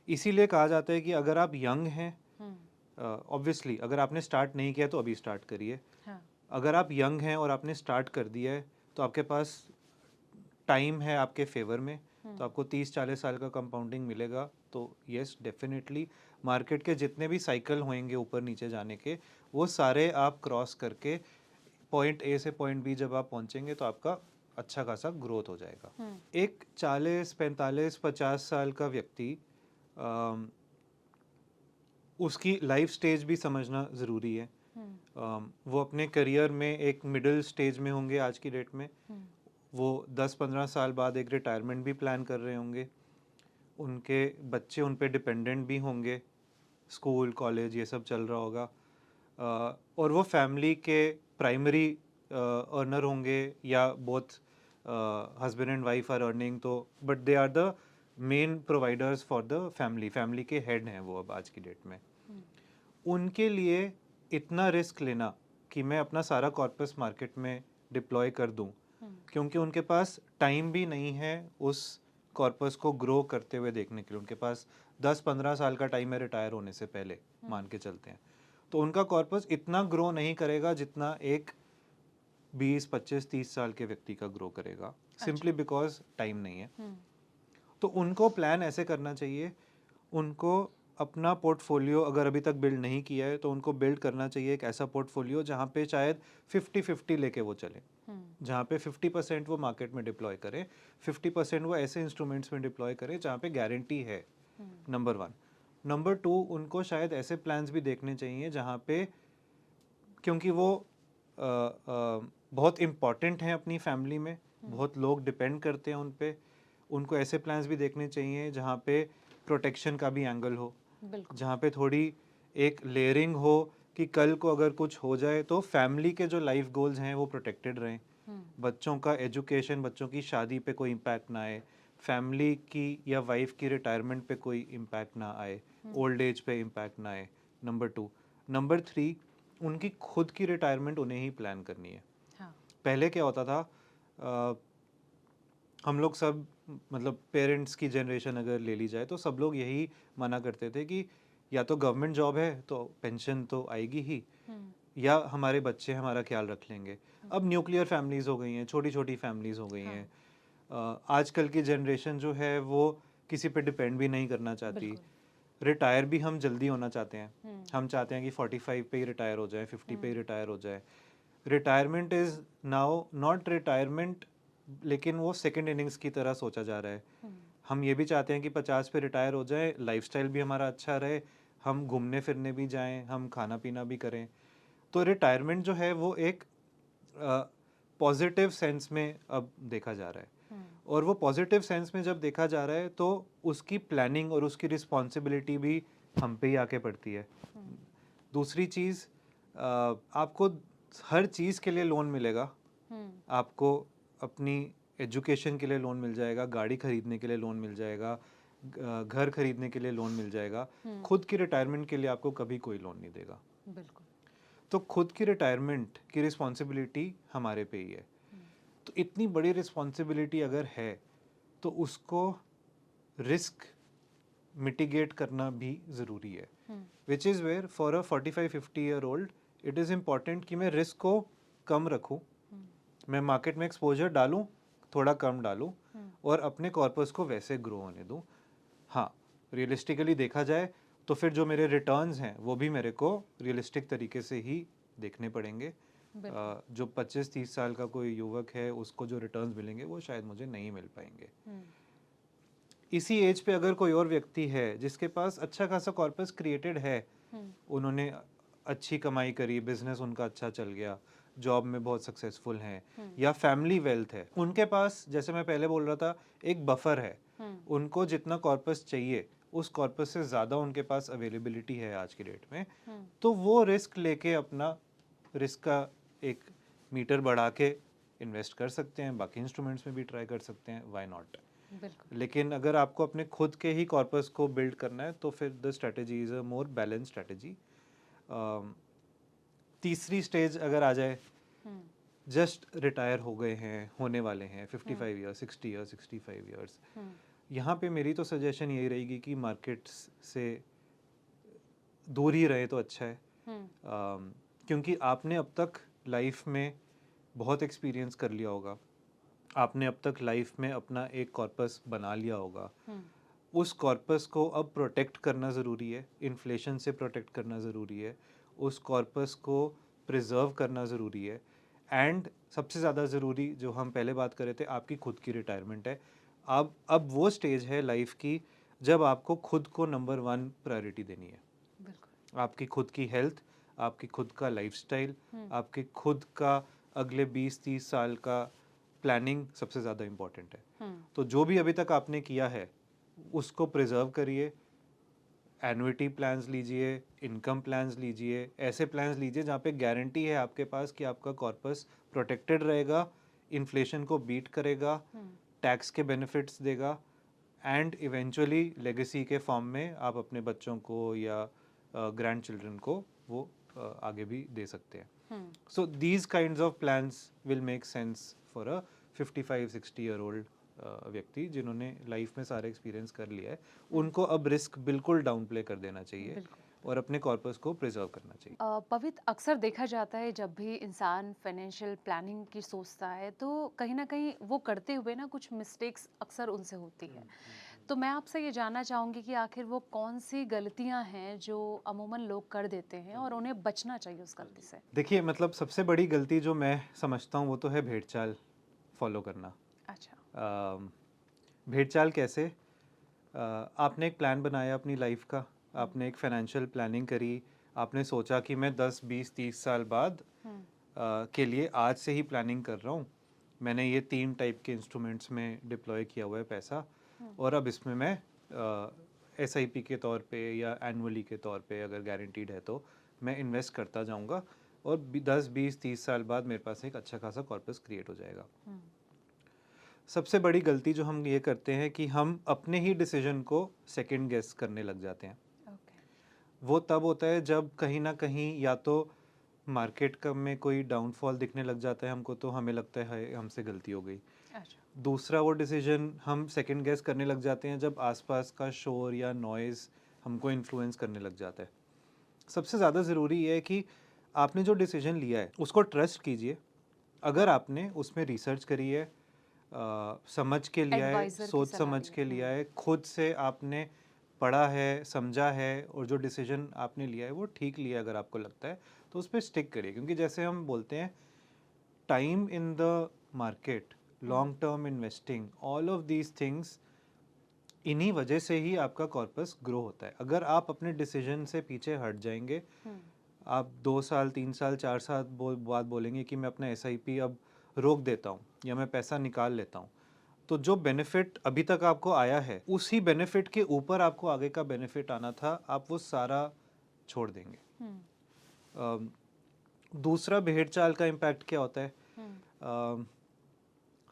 इसीलिए कहा जाता है कि अगर आप यंग हैं, ऑब्वियसली अगर आपने स्टार्ट नहीं किया तो अभी स्टार्ट करिए। अगर आप यंग हैं और आपने स्टार्ट कर दिया है, तो आपके पास टाइम है आपके फेवर में, तो आपको 30-40 साल का कंपाउंडिंग मिलेगा। तो यस, डेफिनेटली मार्केट के जितने भी साइकिल होंगे ऊपर नीचे जाने के, वो सारे आप क्रॉस करके पॉइंट ए से पॉइंट बी जब आप पहुंचेंगे, तो आपका अच्छा खासा ग्रोथ हो जाएगा। एक 40, 45, 50 साल का व्यक्ति, उसकी लाइफ स्टेज भी समझना ज़रूरी है। वो अपने करियर में एक मिडिल स्टेज में होंगे आज की डेट में, वो 10-15 साल बाद एक रिटायरमेंट भी प्लान कर रहे होंगे, उनके बच्चे उन पे डिपेंडेंट भी होंगे, स्कूल कॉलेज ये सब चल रहा होगा, और वो फैमिली के प्राइमरी अर्नर होंगे या both husband and wife are earning, तो but they are the main providers for the family, family के हेड हैं वो अब आज की डेट में। उनके लिए इतना रिस्क लेना कि मैं अपना सारा कॉर्पस मार्केट में डिप्लॉय कर दूं, क्योंकि उनके पास टाइम भी नहीं है उस कॉर्पस को ग्रो करते हुए देखने के लिए। उनके पास 10-15 साल का टाइम है रिटायर होने से पहले, मान के चलते हैं, तो उनका कॉर्पस इतना ग्रो नहीं करेगा जितना एक 20-25-30 साल के व्यक्ति का ग्रो करेगा, सिंपली बिकॉज टाइम नहीं है। तो उनको प्लान ऐसे करना चाहिए, उनको अपना पोर्टफोलियो अगर अभी तक बिल्ड नहीं किया है तो उनको बिल्ड करना चाहिए एक ऐसा पोर्टफोलियो जहाँ पे शायद 50-50 लेके वो चले, जहाँ पे 50% वो मार्केट में डिप्लॉय करे, 50% वो ऐसे इंस्ट्रूमेंट्स में डिप्लॉय करे जहाँ पे गारंटी है, नंबर 1। नंबर 2, उनको शायद ऐसे प्लान्स भी देखने चाहिए जहाँ पे, क्योंकि वो बहुत इम्पॉर्टेंट हैं अपनी फैमिली में, बहुत लोग डिपेंड करते हैं उन पे, उनको ऐसे प्लान्स भी देखने चाहिए जहाँ पे प्रोटेक्शन का भी एंगल हो, जहाँ पे थोड़ी एक लेयरिंग हो कि कल को अगर कुछ हो जाए तो फैमिली के जो लाइफ गोल्स हैं वो प्रोटेक्टेड रहें, बच्चों का एजुकेशन, बच्चों की शादी पे कोई इम्पैक्ट ना आए, फैमिली की या वाइफ की रिटायरमेंट पे कोई इम्पैक्ट ना आए, ओल्ड एज पे इम्पैक्ट ना आए, नंबर 2। नंबर 3, उनकी खुद की रिटायरमेंट उन्हें ही प्लान करनी है। पहले क्या होता था, हम लोग सब, मतलब पेरेंट्स की जनरेशन अगर ले ली जाए तो सब लोग यही माना करते थे कि या तो गवर्नमेंट जॉब है तो पेंशन तो आएगी ही, या हमारे बच्चे हमारा ख्याल रख लेंगे। अब न्यूक्लियर फैमिलीज हो गई हैं, छोटी छोटी फैमिलीज हो गई हैं। आजकल की जनरेशन जो है वो किसी पे डिपेंड भी नहीं करना चाहती, रिटायर भी हम जल्दी होना चाहते हैं, हम चाहते हैं कि 45 पे ही रिटायर हो जाए, 50 पे ही रिटायर हो जाए। Retirement is now not retirement, लेकिन वो सेकंड इनिंग्स की तरह सोचा जा रहा है। हम ये भी चाहते हैं कि 50 पे रिटायर हो जाए, लाइफस्टाइल भी हमारा अच्छा रहे, हम घूमने फिरने भी जाएं, हम खाना पीना भी करें। तो रिटायरमेंट जो है वो एक पॉजिटिव सेंस में अब देखा जा रहा है, और वो पॉजिटिव सेंस में जब देखा जा रहा है तो उसकी प्लानिंग और उसकी रिस्पॉन्सिबिलिटी भी हम पे ही आके पड़ती है। दूसरी चीज़, आपको हर चीज़ के लिए लोन मिलेगा, आपको अपनी एजुकेशन के लिए लोन मिल जाएगा, गाड़ी खरीदने के लिए लोन मिल जाएगा, घर खरीदने के लिए लोन मिल जाएगा, खुद की रिटायरमेंट के लिए आपको कभी कोई लोन नहीं देगा। बिल्कुल। तो खुद की रिटायरमेंट की रिस्पॉन्सिबिलिटी हमारे पे ही है। तो इतनी बड़ी रिस्पॉन्सिबिलिटी अगर है तो उसको रिस्क मिटिगेट करना भी ज़रूरी है, which is where for a 45-50 year old it is important कि मैं रिस्क को कम रखूं, मैं मार्केट में एक्सपोजर डालूं, थोड़ा कम डालूं, और अपने कॉर्पस को वैसे ग्रो होने दूं। हाँ, रियलिस्टिकली देखा जाए तो फिर जो मेरे रिटर्न्स हैं वो भी मेरे को रियलिस्टिक तरीके से ही देखने पड़ेंगे। जो 25-30 साल का कोई युवक है उसको जो रिटर्न्स मिलेंगे वो शायद मुझे नहीं मिल पाएंगे। इसी एज पे अगर कोई और व्यक्ति है जिसके पास अच्छा खासा कॉर्पस क्रिएटेड है, उन्होंने अच्छी कमाई करी, बिजनेस उनका अच्छा चल गया, जॉब में बहुत सक्सेसफुल हैं, या फैमिली वेल्थ है, उनके पास, जैसे मैं पहले बोल रहा था, एक बफर है, उनको जितना कॉर्पस चाहिए उस कॉर्पस से ज़्यादा उनके पास अवेलेबिलिटी है आज की डेट में, तो वो रिस्क लेके अपना रिस्क का एक मीटर बढ़ा के इन्वेस्ट कर सकते हैं, बाकी इंस्ट्रूमेंट्स में भी ट्राई कर सकते हैं, व्हाई नॉट। लेकिन अगर आपको अपने खुद के ही कॉर्पस को बिल्ड करना है तो फिर the strategy is a more balance strategy. तीसरी स्टेज अगर आ जाए, जस्ट रिटायर हो गए हैं, होने वाले हैं 55 ईयर्स, 60 ईयर्स, 65 ईयर्स, यहाँ पे मेरी तो सजेशन यही रहेगी कि मार्केट्स से दूर ही रहे तो अच्छा है। क्योंकि आपने अब तक लाइफ में बहुत एक्सपीरियंस कर लिया होगा, आपने अब तक लाइफ में अपना एक कॉर्पस बना लिया होगा, उस कॉर्पस को अब प्रोटेक्ट करना ज़रूरी है, इन्फ्लेशन से प्रोटेक्ट करना ज़रूरी है, उस कॉर्पस को प्रिजर्व करना ज़रूरी है, एंड सबसे ज़्यादा ज़रूरी जो हम पहले बात कर रहे थे, आपकी खुद की रिटायरमेंट है। अब वो स्टेज है लाइफ की जब आपको खुद को नंबर 1 प्रायोरिटी देनी है। आपकी खुद की हेल्थ, आपकी खुद का लाइफस्टाइल, आपके खुद का अगले 20-30 साल का प्लानिंग सबसे ज़्यादा इम्पॉर्टेंट है। तो जो भी अभी तक आपने किया है उसको प्रिजर्व करिए, एनुइटी प्लान्स लीजिए, इनकम प्लान्स लीजिए, ऐसे प्लान्स लीजिए जहाँ पे गारंटी है आपके पास कि आपका कॉर्पस प्रोटेक्टेड रहेगा, इन्फ्लेशन को बीट करेगा, टैक्स के बेनिफिट्स देगा एंड इवेंचुअली लेगेसी के फॉर्म में आप अपने बच्चों को या ग्रैंड चिल्ड्रन को वो आगे भी दे सकते हैं. So these kinds of plans will make sense for a 55-60 year old व्यक्ति जिन्होंने लाइफ में सारे एक्सपीरियंस कर लिया है. उनको अब रिस्क बिल्कुल डाउन प्ले कर देना चाहिए और अपने कॉर्पस को प्रिजर्व करना चाहिए. पवित्र, अक्सर देखा जाता है जब भी इंसान फाइनेंशियल प्लानिंग की सोचता है तो कहीं ना कहीं वो करते हुए ना कुछ मिस्टेक्स अक्सर उनसे होती है. तो मैं आपसे ये जानना चाहूँगी कि आखिर वो कौन सी गलतियाँ हैं जो अमूमन लोग कर देते हैं और उन्हें बचना चाहिए उस गलती से. देखिए, मतलब सबसे बड़ी गलती जो मैं समझता हूँ वो तो है भेड़चाल फॉलो करना. अच्छा. भेड़चाल कैसे? आपने एक प्लान बनाया अपनी लाइफ का, आपने एक फाइनेंशियल प्लानिंग करी, आपने सोचा कि मैं 10, 20, 30 साल बाद के लिए आज से ही प्लानिंग कर रहा हूँ. मैंने ये 3 टाइप के इंस्ट्रूमेंट्स में डिप्लॉय किया हुआ है पैसा और अब इसमें मैं SIP के तौर पे या एनुअली के तौर पे अगर गारंटीड है तो मैं इन्वेस्ट करता जाऊँगा और 10, 20, 30 साल बाद मेरे पास एक अच्छा खासा कॉर्पस क्रिएट हो जाएगा. सबसे बड़ी गलती जो हम ये करते हैं कि हम अपने ही डिसीजन को सेकंड गेस करने लग जाते हैं. वो तब होता है जब कहीं ना कहीं या तो मार्केट का में कोई डाउनफॉल दिखने लग जाता है हमको, तो हमें लगता है हमसे गलती हो गई. अच्छा. दूसरा वो डिसीजन हम सेकंड गेस करने लग जाते हैं जब आसपास का शोर या नॉइज़ हमको इन्फ्लुएंस करने लग जाता है. सबसे ज़्यादा ज़रूरी ये है कि आपने जो डिसीजन लिया है उसको ट्रस्ट कीजिए. अगर आपने उसमें रिसर्च करी है, समझ के लिया है, Advisor की सोच सलाह समझ ली के है. लिया है, खुद से आपने पढ़ा है, समझा है और जो डिसीजन आपने लिया है वो ठीक लिया है अगर आपको लगता है, तो उस पर स्टिक करिए. क्योंकि जैसे हम बोलते हैं, time in the market, long term investing, all of these things, इन्हीं वजह से ही आपका कॉर्पस ग्रो होता है. अगर आप अपने डिसीजन से पीछे हट जाएंगे, आप 2 साल 3 साल 4 साल बाद बोलेंगे कि मैं अपना SIP अब रोक देता हूँ या मैं पैसा निकाल लेता हूँ, तो जो बेनिफिट अभी तक आपको आया है उसी बेनिफिट के ऊपर आपको आगे का बेनिफिट आना था, आप वो सारा छोड़ देंगे. दूसरा भेड़चाल का इम्पैक्ट क्या होता है?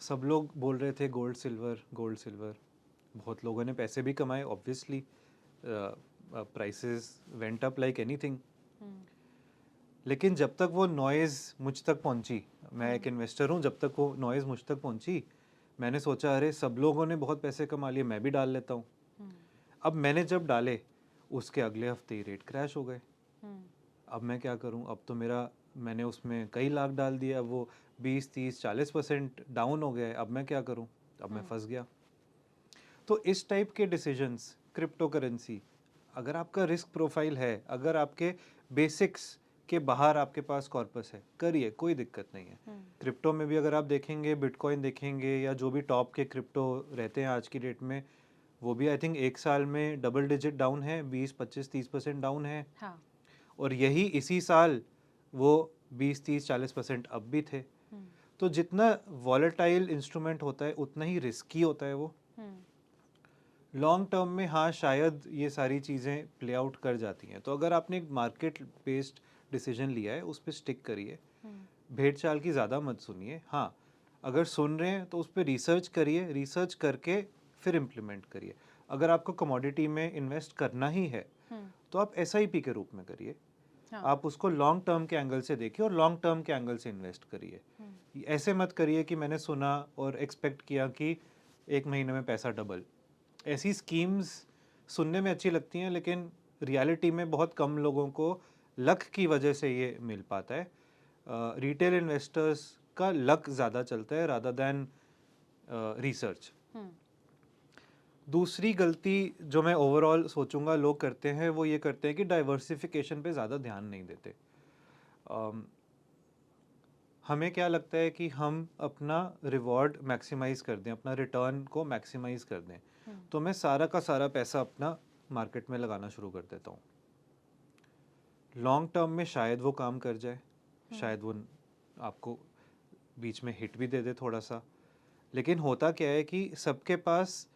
सब लोग बोल रहे थे गोल्ड सिल्वर गोल्ड सिल्वर, बहुत लोगों ने पैसे भी कमाए, obviously prices went up like anything. लेकिन जब तक वो नॉइज़ मुझ तक पहुंची, मैं एक इन्वेस्टर हूँ, जब तक वो नॉइज़ मुझ तक पहुंची मैंने सोचा अरे सब लोगों ने बहुत पैसे कमा लिए, मैं भी डाल लेता हूँ. अब मैंने जब डाले उसके अगले हफ्ते ही रेट क्रैश हो गए. अब मैं क्या करूँ? अब तो मैंने उसमें कई लाख डाल दिया, अब वो 20, 30, 40% डाउन हो गए. अब मैं क्या करूँ? अब मैं फंस गया. तो इस टाइप के डिसीजंस, क्रिप्टो करेंसी, अगर आपका रिस्क प्रोफाइल है, अगर आपके बेसिक्स के बाहर आपके पास कॉर्पस है, करिए, कोई दिक्कत नहीं है. क्रिप्टो में भी अगर आप देखेंगे, बिटकॉइन देखेंगे या जो भी टॉप के क्रिप्टो रहते हैं आज की डेट में, वो भी आई थिंक एक साल में डबल डिजिट डाउन है, 20, 25, 30% डाउन है. हाँ. और यही इसी साल वो 20, 30, 40% अब भी थे. तो जितना वॉलेटाइल इंस्ट्रूमेंट होता है उतना ही रिस्की होता है वो. लॉन्ग टर्म में हाँ शायद ये सारी चीज़ें प्ले आउट कर जाती हैं. तो अगर आपने एक मार्केट बेस्ड डिसीजन लिया है उस पर स्टिक करिए. भेड़चाल की ज़्यादा मत सुनिए. हाँ, अगर सुन रहे हैं तो उस पर रिसर्च करिए, रिसर्च करके फिर इम्प्लीमेंट करिए. अगर आपको कमोडिटी में इन्वेस्ट करना ही है तो आप SIP के रूप में करिए. आप उसको लॉन्ग टर्म के एंगल से देखिए और लॉन्ग टर्म के एंगल से इन्वेस्ट करिए. ऐसे मत करिए कि मैंने सुना और एक्सपेक्ट किया कि 1 महीने में पैसा डबल. ऐसी स्कीम्स सुनने में अच्छी लगती हैं लेकिन रियलिटी में बहुत कम लोगों को लक की वजह से ये मिल पाता है. रिटेल इन्वेस्टर्स का लक ज़्यादा चलता है रादर दैन रिसर्च. दूसरी गलती जो मैं ओवरऑल सोचूंगा लोग करते हैं वो ये करते हैं कि डाइवर्सिफिकेशन पे ज़्यादा ध्यान नहीं देते. हमें क्या लगता है कि हम अपना रिवॉर्ड मैक्सिमाइज़ कर दें, अपना रिटर्न को मैक्सिमाइज़ कर दें, तो मैं सारा का सारा पैसा अपना मार्केट में लगाना शुरू कर देता हूँ. लॉन्ग टर्म में शायद वो काम कर जाए, शायद वो आपको बीच में हिट भी दे दे थोड़ा सा. लेकिन होता क्या है कि सबके पास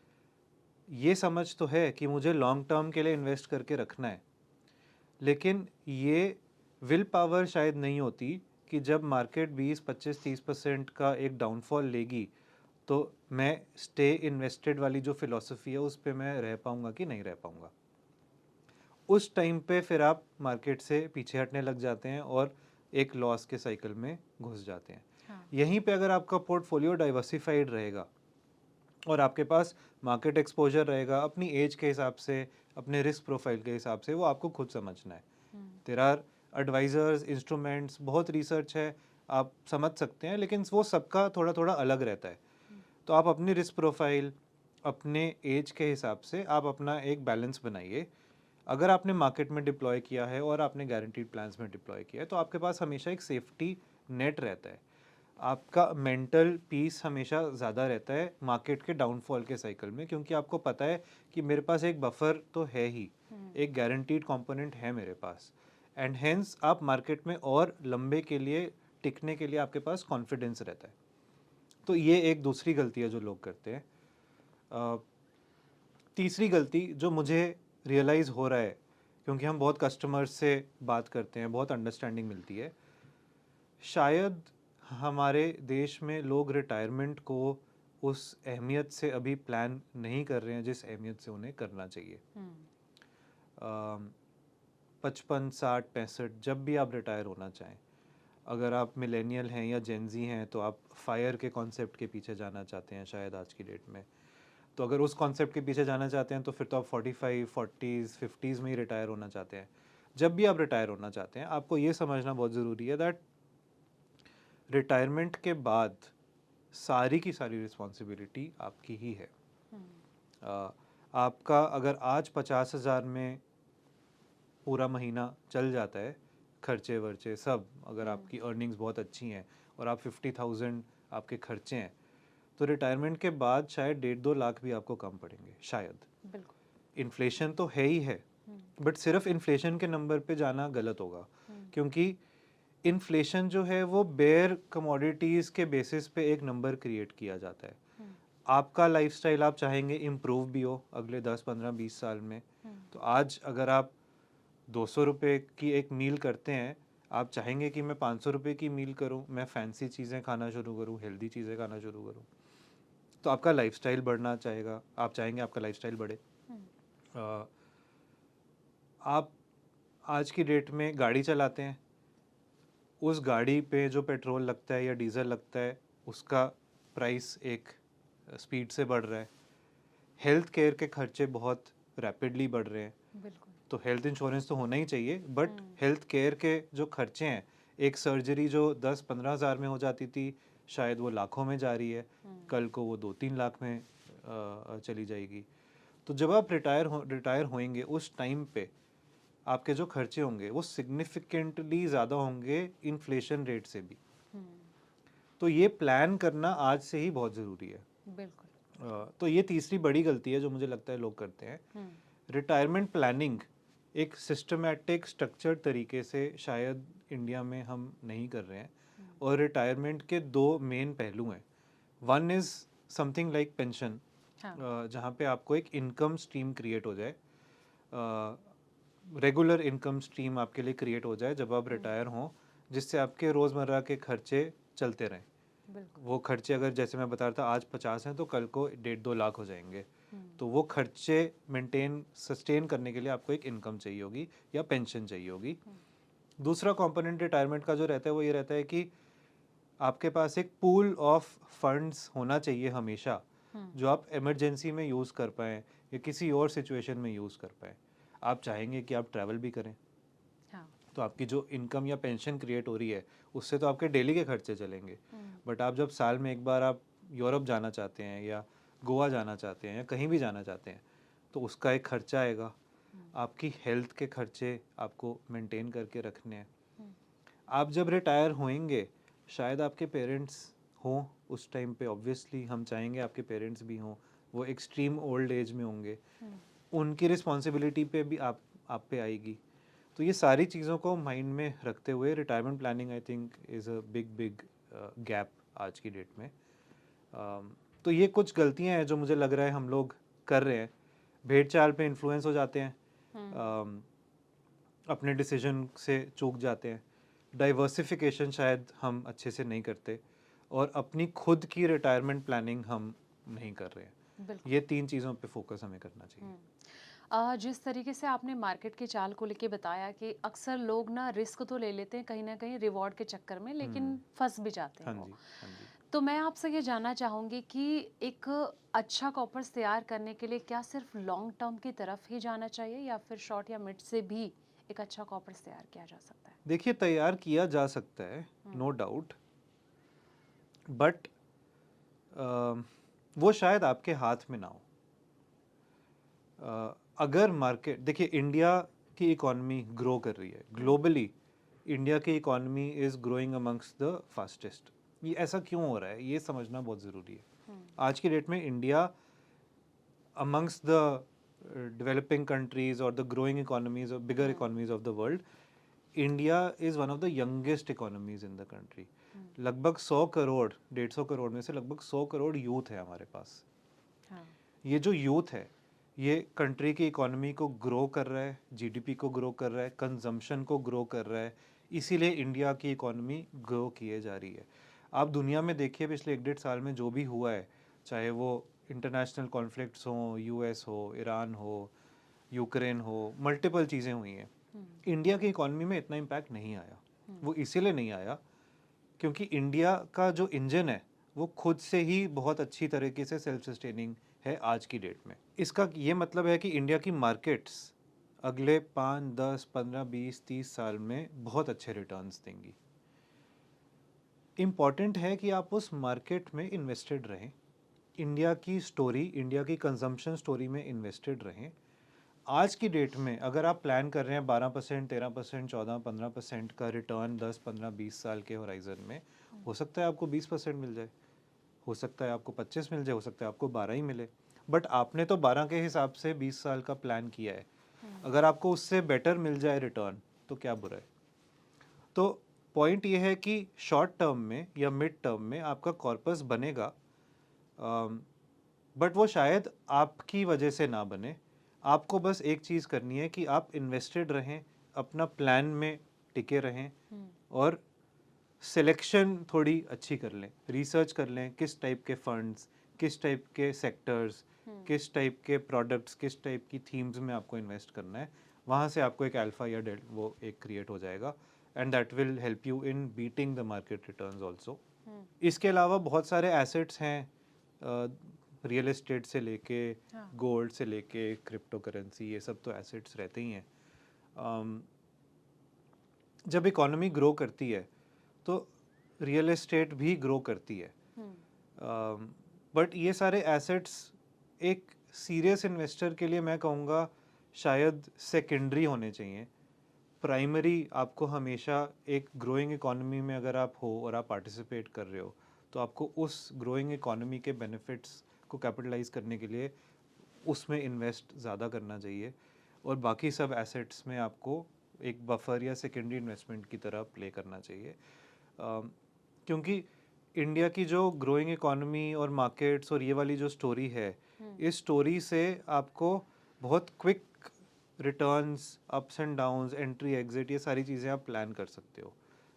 ये समझ तो है कि मुझे लॉन्ग टर्म के लिए इन्वेस्ट करके रखना है, लेकिन ये विल पावर शायद नहीं होती कि जब मार्केट 20, 25, 30% का एक डाउनफॉल लेगी तो मैं स्टे इन्वेस्टेड वाली जो फिलॉसफी है उस पे मैं रह पाऊँगा कि नहीं रह पाऊँगा। उस टाइम पे फिर आप मार्केट से पीछे हटने लग जाते हैं और एक लॉस के साइकिल में घुस जाते हैं। हाँ। यहीं पे अगर आपका पोर्टफोलियो डाइवर्सिफाइड रहेगा और आपके पास मार्केट एक्सपोजर रहेगा अपनी एज के हिसाब से, अपने रिस्क प्रोफाइल के हिसाब से, वो आपको खुद समझना है। देर आर एडवाइजर्स, इंस्ट्रूमेंट्स, बहुत रिसर्च है, आप समझ सकते हैं, लेकिन वो सबका थोड़ा थोड़ा अलग रहता है। तो आप अपनी रिस्क प्रोफाइल, अपने एज के हिसाब से आप अपना एक बैलेंस बनाइए। अगर आपने मार्केट में डिप्लॉय किया है और आपने गारंटीड प्लान्स में डिप्लॉय किया है तो आपके पास हमेशा एक सेफ्टी नेट रहता है। आपका मेंटल पीस हमेशा ज़्यादा रहता है मार्केट के डाउनफॉल के साइकिल में, क्योंकि आपको पता है कि मेरे पास एक बफर तो है ही, एक गारंटीड कंपोनेंट है मेरे पास, एंड हेंस आप मार्केट में और लंबे के लिए टिकने के लिए आपके पास कॉन्फिडेंस रहता है। तो ये एक दूसरी गलती है जो लोग करते हैं। तीसरी गलती जो मुझे रियलाइज़ हो रहा है, क्योंकि हम बहुत कस्टमर्स से बात करते हैं, बहुत अंडरस्टैंडिंग मिलती है, शायद हमारे देश में लोग रिटायरमेंट को उस अहमियत से अभी प्लान नहीं कर रहे हैं जिस अहमियत से उन्हें करना चाहिए। 55, 60, 65 जब भी आप रिटायर होना चाहें, अगर आप मिलेनियल हैं या जेनजी हैं तो आप फायर के कॉन्सेप्ट के पीछे जाना चाहते हैं शायद आज की डेट में। तो अगर उस कॉन्सेप्ट के पीछे जाना चाहते हैं तो फिर तो आप 45, 40s, 50s में ही रिटायर होना चाहते हैं। जब भी आप रिटायर होना चाहते हैं आपको ये समझना बहुत ज़रूरी है दैट रिटायरमेंट के बाद सारी की सारी रिस्पॉन्सिबिलिटी आपकी ही है। आपका अगर आज 50,000 में पूरा महीना चल जाता है, खर्चे वर्चे सब, अगर आपकी अर्निंग्स बहुत अच्छी हैं और आप 50,000 आपके खर्चे हैं, तो रिटायरमेंट के बाद शायद 1.5-2 लाख भी आपको कम पड़ेंगे शायद। बिल्कुल। इन्फ्लेशन तो है ही है, बट सिर्फ इन्फ्लेशन के नंबर पे जाना गलत होगा, क्योंकि इन्फ्लेशन जो है वो बेयर कमोडिटीज़ के बेसिस पे एक नंबर क्रिएट किया जाता है। आपका लाइफस्टाइल आप चाहेंगे इम्प्रूव भी हो अगले 10, 15, 20 साल में, तो आज अगर आप 200 रुपये की एक मील करते हैं, आप चाहेंगे कि मैं 500 रुपये की मील करूं, मैं फैंसी चीज़ें खाना शुरू करूं, हेल्दी चीज़ें खाना शुरू करूं, तो आपका लाइफस्टाइल बढ़ना चाहेगा, आप चाहेंगे आपका लाइफस्टाइल बढ़े। अ, आप आज की डेट में गाड़ी चलाते हैं, उस गाड़ी पे जो पेट्रोल लगता है या डीजल लगता है उसका प्राइस एक स्पीड से बढ़ रहा है। हेल्थ केयर के खर्चे बहुत रैपिडली बढ़ रहे हैं, बिल्कुल। तो हेल्थ इंश्योरेंस तो होना ही चाहिए, बट हेल्थ केयर के जो खर्चे हैं, एक सर्जरी जो 10-15 हज़ार में हो जाती थी शायद वो लाखों में जा रही है, कल को वो 2-3 लाख में चली जाएगी। तो जब आप रिटायर होएंगे उस टाइम पे आपके जो खर्चे होंगे वो सिग्निफिकेंटली ज़्यादा होंगे इन्फ्लेशन रेट से भी। तो ये प्लान करना आज से ही बहुत ज़रूरी है। बिल्कुल। तो ये तीसरी बड़ी गलती है जो मुझे लगता है लोग करते हैं। रिटायरमेंट प्लानिंग एक सिस्टमैटिक स्ट्रक्चर्ड तरीके से शायद इंडिया में हम नहीं कर रहे हैं, और रिटायरमेंट के दो मेन पहलू हैं। One is something like pension, जहाँ पे आपको एक इनकम स्ट्रीम क्रिएट हो जाए, रेगुलर इनकम स्ट्रीम आपके लिए क्रिएट हो जाए जब आप रिटायर हों, जिससे आपके रोज़मर्रा के खर्चे चलते रहें। वो खर्चे अगर जैसे मैं बता रहा था आज 50 हैं तो कल को 1.5-2 लाख हो जाएंगे, तो वो खर्चे मेंटेन सस्टेन करने के लिए आपको एक इनकम चाहिए होगी या पेंशन चाहिए होगी। दूसरा कंपोनेंट रिटायरमेंट का जो रहता है वो ये रहता है कि आपके पास एक पूल ऑफ फंड्स होना चाहिए हमेशा, जो आप इमरजेंसी में यूज़ कर पाएँ या किसी और सिचुएशन में यूज़ कर पाएँ। आप चाहेंगे कि आप ट्रैवल भी करें, तो आपकी जो इनकम या पेंशन क्रिएट हो रही है उससे तो आपके डेली के खर्चे चलेंगे, बट आप जब साल में एक बार आप यूरोप जाना चाहते हैं या गोवा जाना चाहते हैं या कहीं भी जाना चाहते हैं तो उसका एक खर्चा आएगा। आपकी हेल्थ के खर्चे आपको मेंटेन करके रखने हैं। आप जब रिटायर होएंगे शायद आपके पेरेंट्स हों उस टाइम पे, ऑब्वियसली हम चाहेंगे आपके पेरेंट्स भी हों, वो एक्सट्रीम ओल्ड एज में होंगे, उनकी रिस्पॉन्सिबिलिटी पे भी आप पे आएगी। तो ये सारी चीज़ों को माइंड में रखते हुए retirement planning I think is a big gap आज की डेट में। तो ये कुछ गलतियां हैं जो मुझे लग रहा है हम लोग कर रहे हैं, भेड़ चाल पे इन्फ्लुएंस हो जाते हैं, हम्म, अपने डिसीजन से चूक जाते हैं, डाइवर्सिफिकेशन शायद हम अच्छे से नहीं करते, और अपनी खुद की रिटायरमेंट प्लानिंग हम नहीं कर रहे हैं। बिल्कुल। ये 3 चीज़ों पे फोकस हमें करना चाहिए। जिस तरीके से आपने मार्केट की चाल को लेके बताया कि अक्सर लोग ना रिस्क तो ले लेते हैं कहीं ना कहीं रिवॉर्ड के चक्कर में, लेकिन फंस भी जाते हैं हाँ वो। जी, हाँ जी। तो मैं आपसे ये जानना चाहूँगी कि एक अच्छा कॉर्पस तैयार करने के लिए क्या सिर्फ लॉन्ग टर्म की तरफ ही जाना चाहिए या फिर शॉर्ट या मिड से भी एक अच्छा कॉर्पस तैयार किया जा सकता है? देखिए, तैयार किया जा सकता है, नो डाउट, बट वो शायद आपके हाथ में ना हो। अगर मार्केट, देखिए इंडिया की इकॉनमी ग्रो कर रही है ग्लोबली, इंडिया की economy is growing amongst the fastest. ये ऐसा क्यों हो रहा है, ये समझना बहुत ज़रूरी है। आज की डेट में India amongst the developing countries or the growing economies or bigger economies of the world, India is one of the youngest economies in the country. लगभग 100 करोड़, 150 करोड़ में से लगभग 100 करोड़ यूथ है हमारे पास। हाँ। ये जो यूथ है, ये कंट्री की इकोनॉमी को ग्रो कर रहा है, जीडीपी को ग्रो कर रहा है, कंजम्पशन को ग्रो कर रहा है, इसीलिए इंडिया की इकोनॉमी ग्रो किए जा रही है। आप दुनिया में देखिए पिछले 1-1.5 साल में जो भी हुआ है, चाहे वो इंटरनेशनल कॉन्फ्लिक्ट्स हों, यूएस हो, ईरान हो, यूक्रेन हो, मल्टीपल चीज़ें हुई हैं, इंडिया की इकोनॉमी में इतना इम्पैक्ट नहीं आया। वो इसीलिए नहीं आया क्योंकि इंडिया का जो इंजन है वो खुद से ही बहुत अच्छी तरीके से सेल्फ सस्टेनिंग है आज की डेट में। इसका ये मतलब है कि इंडिया की मार्केट्स अगले 5, 10, 15, 20, 30 साल में बहुत अच्छे रिटर्न्स देंगी। इम्पॉर्टेंट है कि आप उस मार्केट में इन्वेस्टेड रहें, इंडिया की स्टोरी, इंडिया की कंजम्पशन स्टोरी में इन्वेस्टेड रहें। आज की डेट में अगर आप प्लान कर रहे हैं 12%, 13%, 14, 15% का रिटर्न 10, 15, 20 साल के होराइजन में, हो सकता है आपको 20% मिल जाए, हो सकता है आपको 25 मिल जाए, हो सकता है आपको 12 ही मिले, बट आपने तो 12 के हिसाब से 20 साल का प्लान किया है। अगर आपको उससे बेटर मिल जाए रिटर्न तो क्या बुरा है। तो पॉइंट ये है कि शॉर्ट टर्म में या मिड टर्म में आपका कॉर्पस बनेगा, बट वो शायद आपकी वजह से ना बने। आपको बस एक चीज़ करनी है कि आप इन्वेस्टेड रहें, अपना प्लान में टिके रहें, और सिलेक्शन थोड़ी अच्छी कर लें, रिसर्च कर लें किस टाइप के फंड्स, किस टाइप के सेक्टर्स, किस टाइप के प्रोडक्ट्स, किस टाइप की थीम्स में आपको इन्वेस्ट करना है। वहाँ से आपको एक अल्फा या डेल वो एक क्रिएट हो जाएगा, and that will help you in beating the market returns also. इसके अलावा बहुत सारे एसेट्स हैं, रियल एस्टेट से लेके गोल्ड से लेके क्रिप्टो करेंसी, ये सब तो एसेट्स रहते ही हैं। जब इकोनॉमी ग्रो करती है तो रियल एस्टेट भी ग्रो करती है, बट ये सारे एसेट्स एक सीरियस इन्वेस्टर के लिए मैं कहूँगा शायद सेकेंडरी होने चाहिए। प्राइमरी आपको हमेशा एक ग्रोइंग इकोनॉमी में अगर आप हो और आप पार्टिसिपेट कर रहे हो, तो आपको उस ग्रोइंग इकोनॉमी के बेनिफिट्स को कैपिटलाइज करने के लिए उसमें इन्वेस्ट ज़्यादा करना चाहिए, और बाकी सब एसेट्स में आपको एक बफर या सेकेंडरी इन्वेस्टमेंट की तरह प्ले करना चाहिए। क्योंकि इंडिया की जो ग्रोइंग इकोनॉमी और मार्केट्स और ये वाली जो स्टोरी है, इस स्टोरी से आपको बहुत quick returns, ups and downs, entry exit, ये सारी चीज़ें आप प्लान कर सकते हो।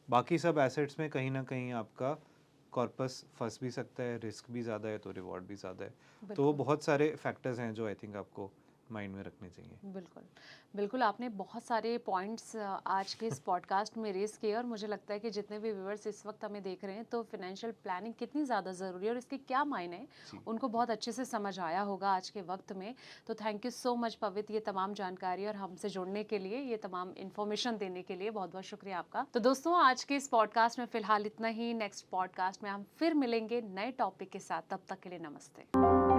बाकी सब एसेट्स में कहीं ना कहीं आपका कॉर्पस फंस भी सकता है, रिस्क भी ज़्यादा है तो रिवॉर्ड भी ज़्यादा है। तो वो बहुत सारे फैक्टर्स हैं जो आई थिंक आपको माइंड में रखने चाहिए। बिल्कुल, बिल्कुल आपने बहुत सारे पॉइंट्स आज के इस पॉडकास्ट में रेज़ किए और मुझे लगता है कि जितने भी व्यूअर्स इस वक्त हमें देख रहे हैं तो फाइनेंशियल प्लानिंग कितनी ज़्यादा ज़रूरी है और इसके क्या मायने हैं, उनको बहुत अच्छे से समझ आया होगा आज के वक्त में। तो थैंक यू सो मच पवित्र, ये तमाम जानकारी और हमसे जुड़ने के लिए, ये तमाम इन्फॉर्मेशन देने के लिए बहुत बहुत शुक्रिया आपका। तो दोस्तों आज के इस पॉडकास्ट में फ़िलहाल इतना ही। नेक्स्ट पॉडकास्ट में हम फिर मिलेंगे नए टॉपिक के साथ, तब तक के लिए नमस्ते।